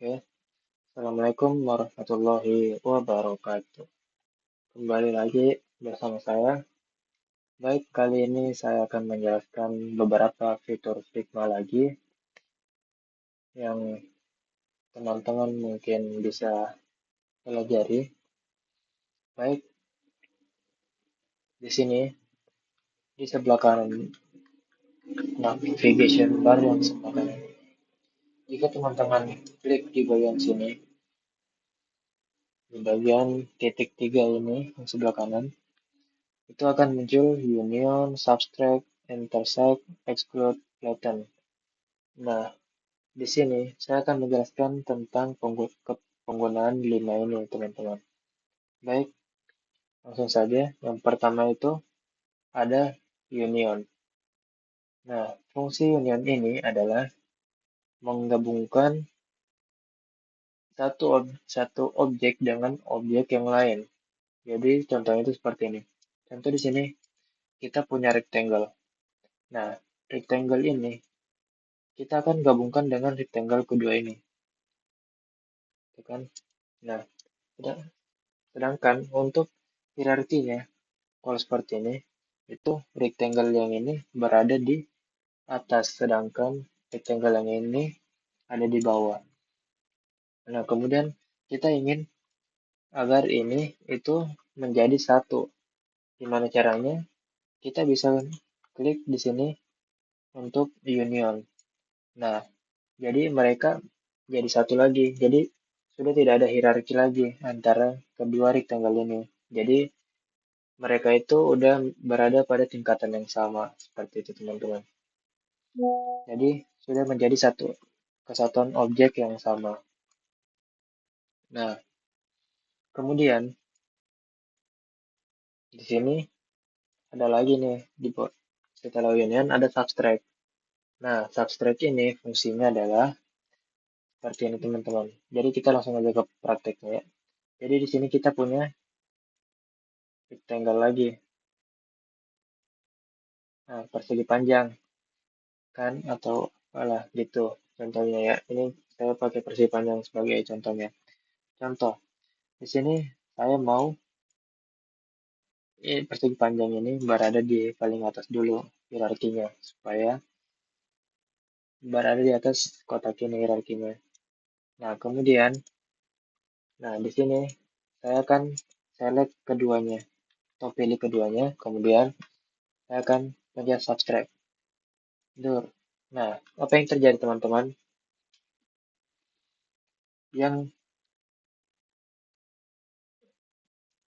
Oke, Assalamualaikum warahmatullahi wabarakatuh. Kembali lagi bersama saya. Baik, kali ini saya akan menjelaskan beberapa fitur Figma lagi yang teman-teman mungkin bisa pelajari. Baik, di sini di sebelah kanan navigation bar yang sebelah kanan. Jika teman-teman klik di bagian sini, di bagian titik 3 ini yang sebelah kanan, itu akan muncul union, subtract, intersect, exclude, flatten. Nah, di sini saya akan menjelaskan tentang penggunaan 5 ini, teman-teman. Baik, langsung saja. Yang pertama itu ada union. Nah, fungsi union ini adalah menggabungkan satu objek dengan objek yang lain. Jadi, contohnya itu seperti ini. Contoh di sini, kita punya rectangle. Nah, rectangle ini kita akan gabungkan dengan rectangle kedua ini. Kan? Nah, sedangkan untuk hierarkinya, kalau seperti ini, itu rectangle yang ini berada di atas, sedangkan rectangle yang ini ada di bawah. Nah, kemudian kita ingin agar ini itu menjadi satu. Gimana caranya? Kita bisa klik di sini untuk union. Nah, jadi mereka jadi satu lagi. Jadi sudah tidak ada hierarki lagi antara kedua rectangle ini. Jadi mereka itu udah berada pada tingkatan yang sama. Seperti itu, teman-teman. Jadi sudah menjadi satu kesatuan objek yang sama. Nah, kemudian di sini ada lagi nih setelah union ada subtract. Nah, subtract ini fungsinya adalah seperti ini, teman-teman. Jadi kita langsung aja ke prakteknya ya. Jadi di sini kita punya rectangle lagi. Nah, persegi panjang kan atau alah gitu contohnya ya. Ini saya pakai persegi panjang sebagai contohnya. Contoh, di sini saya mau persegi panjang ini berada di paling atas dulu hierarkinya supaya berada di atas kotak ini hierarkinya. Nah, kemudian di sini saya akan select keduanya atau pilih keduanya, kemudian saya akan pencet subtract. Nah, apa yang terjadi, teman-teman? Yang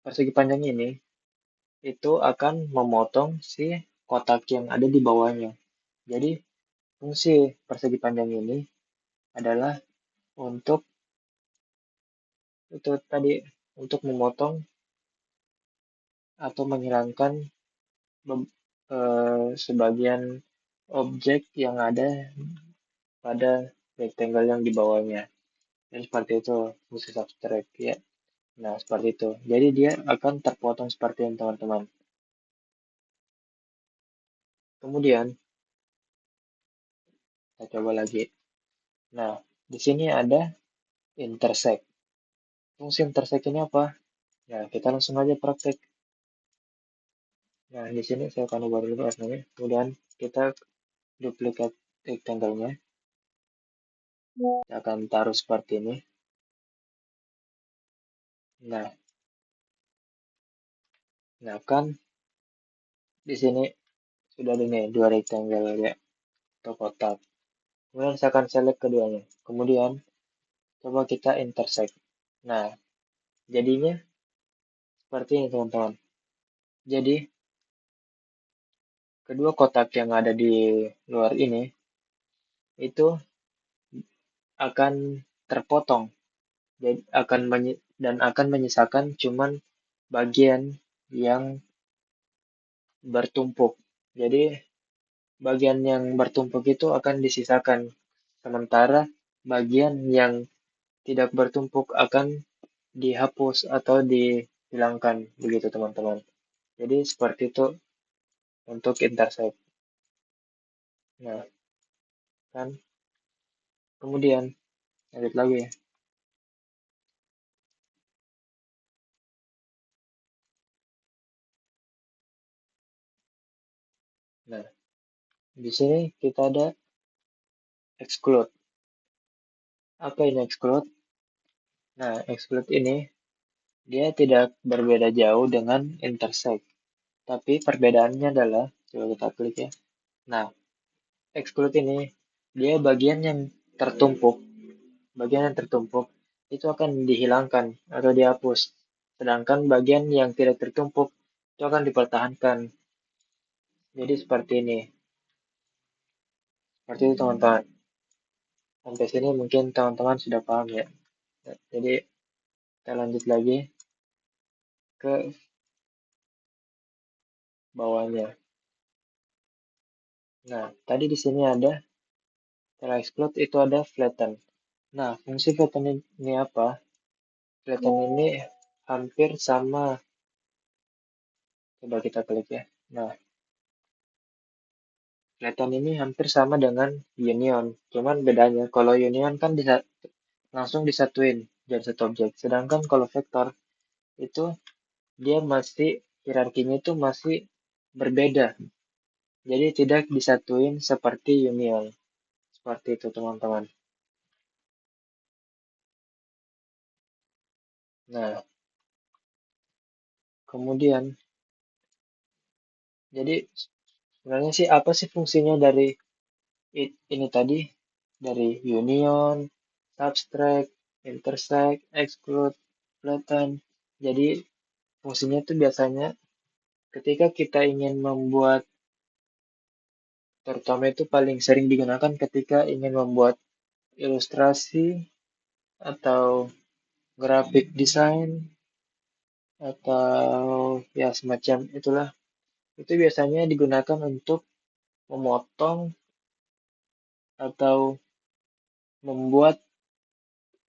persegi panjang ini itu akan memotong si kotak yang ada di bawahnya. Jadi, fungsi persegi panjang ini adalah untuk itu tadi untuk memotong atau menghilangkan sebagian objek yang ada pada rectangle yang di bawahnya. Dan seperti itu fungsi subtract ya. Nah, seperti itu. Jadi dia akan terpotong seperti ini, teman-teman. Kemudian kita coba lagi. Nah, di sini ada intersect. Fungsi intersect ini apa? Nah, kita langsung aja praktek. Nah, di sini saya akan ubah dulu warnanya. Kemudian kita duplikat rectangle-nya. Kita akan taruh seperti ini. Nah kan di sini sudah ada nih dua rectangle ya atau kotak. Kemudian saya akan select keduanya. Kemudian coba kita intersect. Nah, jadinya seperti ini, teman-teman. Jadi kedua kotak yang ada di luar ini itu akan terpotong dan akan menyisakan cuman bagian yang bertumpuk. Jadi bagian yang bertumpuk itu akan disisakan, sementara bagian yang tidak bertumpuk akan dihapus atau dihilangkan, begitu, teman-teman. Jadi seperti itu untuk intersect. Nah, kan kemudian lanjut lagi ya. Di sini kita ada exclude. Apa ini exclude? Nah, exclude ini dia tidak berbeda jauh dengan intersect. Tapi perbedaannya adalah, coba kita klik ya. Nah, exclude ini dia bagian yang tertumpuk. Bagian yang tertumpuk itu akan dihilangkan atau dihapus. Sedangkan bagian yang tidak tertumpuk itu akan dipertahankan. Jadi seperti ini. Seperti itu teman-teman. Sampai sini mungkin teman-teman sudah paham ya. Jadi kita lanjut lagi ke bawahnya. Nah, tadi di sini ada setelah exclude itu ada flatten. Nah, fungsi flatten ini apa? Flatten ini hampir sama. Coba kita klik ya. Nah, flatten ini hampir sama dengan union. Cuman bedanya kalau union kan langsung disatuin jadi satu objek. Sedangkan kalau vektor itu dia masih hierarkinya itu masih berbeda. Jadi tidak disatuin seperti union. Seperti itu teman-teman. Nah, kemudian jadi sebenarnya sih apa sih fungsinya dari ini tadi? Dari union, subtract, intersect, exclude, flatten. Jadi fungsinya itu biasanya ketika kita ingin membuat, terutama itu paling sering digunakan ketika ingin membuat ilustrasi atau grafik desain atau ya semacam itulah. Itu biasanya digunakan untuk memotong atau membuat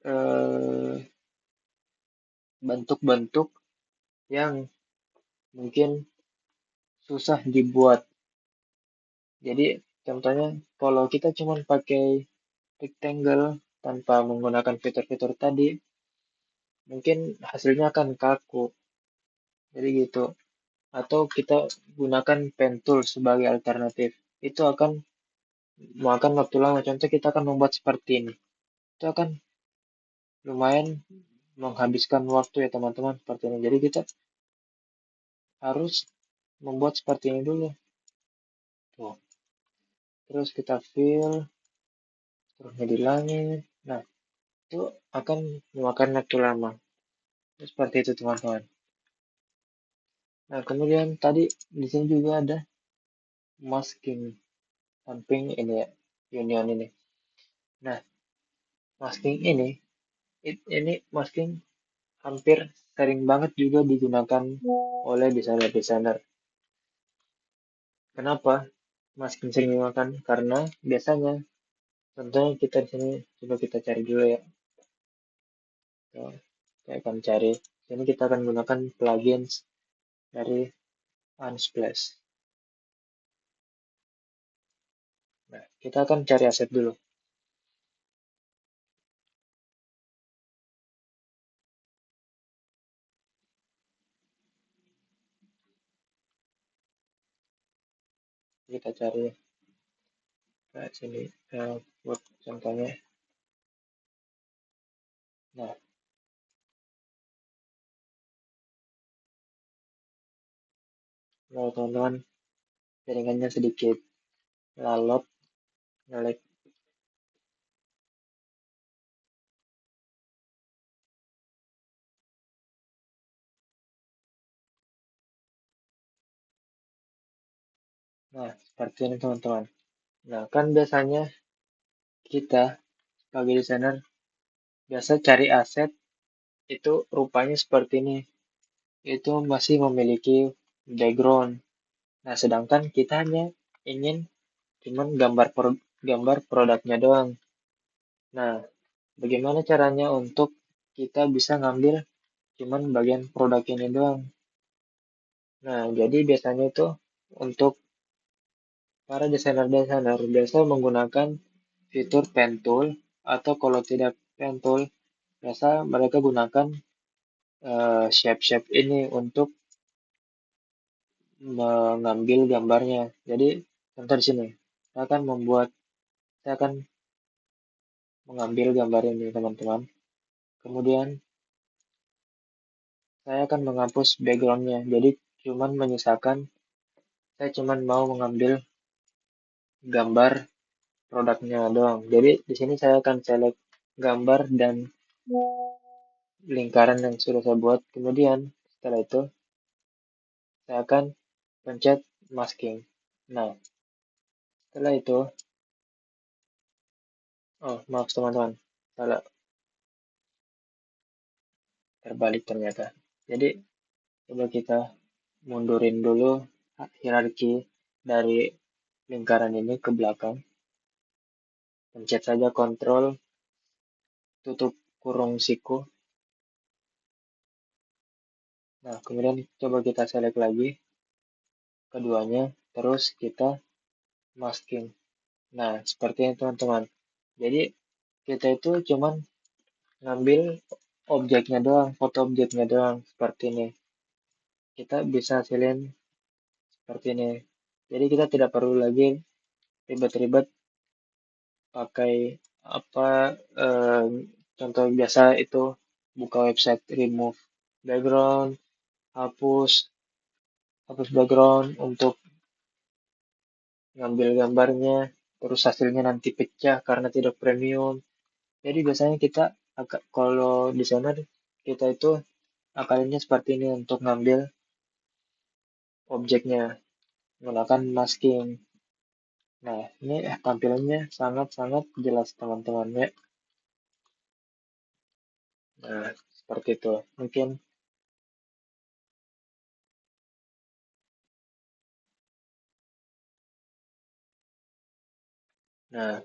eh, bentuk-bentuk yang mungkin susah dibuat. Jadi contohnya kalau kita cuma pakai rectangle tanpa menggunakan fitur-fitur tadi, mungkin hasilnya akan kaku. Jadi gitu. Atau kita gunakan pen tool sebagai alternatif. Itu akan memakan waktu lama. Contoh kita akan membuat seperti ini. Itu akan lumayan menghabiskan waktu ya teman-teman seperti ini. Jadi kita harus membuat seperti ini dulu. Tuh. Terus kita fill, terus dihilangin. Nah, itu akan memakan waktu lama. Seperti itu teman-teman. Nah, kemudian tadi di sini juga ada masking samping ini ya, union ini. Nah, masking ini masking hampir sering banget juga digunakan oleh desainer-desainer. Kenapa masking sering digunakan? Karena biasanya, contohnya kita di sini coba kita cari dulu ya. Kita akan cari. Ini kita akan gunakan plugins dari Unsplash. Nah, kita akan cari aset dulu. Kita cari kayak sini buat contohnya. Nah, kalau teman-teman jaringannya sedikit lalot, ngelek. Nah, seperti ini teman-teman. Nah, kan biasanya kita sebagai desainer biasa cari aset itu rupanya seperti ini. Itu masih memiliki background. Nah, sedangkan kita hanya ingin cuman gambar produknya doang. Nah, bagaimana caranya untuk kita bisa ngambil cuman bagian produk ini doang? Nah, jadi biasanya itu untuk para desainer-desainer biasa menggunakan fitur pen tool atau kalau tidak pen tool, biasa mereka gunakan shape-shape ini untuk mengambil gambarnya. Jadi contoh di sini. Saya akan membuat, saya akan mengambil gambar ini, teman-teman. Kemudian, saya akan menghapus backgroundnya. Jadi, saya cuman mau mengambil gambar produknya doang. Jadi, di sini saya akan select gambar dan lingkaran yang sudah saya buat. Kemudian, setelah itu, saya akan pencet masking. Nah, setelah itu, oh maaf teman-teman, salah terbalik ternyata. Jadi, coba kita mundurin dulu hierarki dari lingkaran ini ke belakang. Pencet saja Ctrl, tutup kurung siku. Nah, kemudian coba kita select lagi keduanya, terus kita masking. Nah, seperti ini teman-teman. Jadi, kita itu cuman ngambil objeknya doang, foto objeknya doang, seperti ini. Kita bisa hasilin seperti ini. Jadi kita tidak perlu lagi ribet-ribet pakai apa eh, contoh biasa itu buka website remove background, hapus hapus background untuk ngambil gambarnya, terus hasilnya nanti pecah karena tidak premium. Jadi biasanya kita kalau desainer kita itu akalinnya seperti ini untuk ngambil objeknya menggunakan masking. Nah, ini tampilannya sangat-sangat jelas teman-teman ya. Nah, seperti itu. Nah,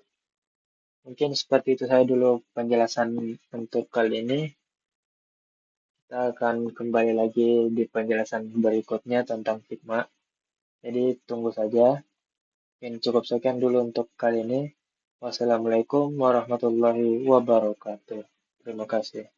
mungkin seperti itu saya dulu penjelasan untuk kali ini. Kita akan kembali lagi di penjelasan berikutnya tentang Figma. Jadi tunggu saja. Mungkin cukup sekian dulu untuk kali ini. Wassalamualaikum warahmatullahi wabarakatuh. Terima kasih.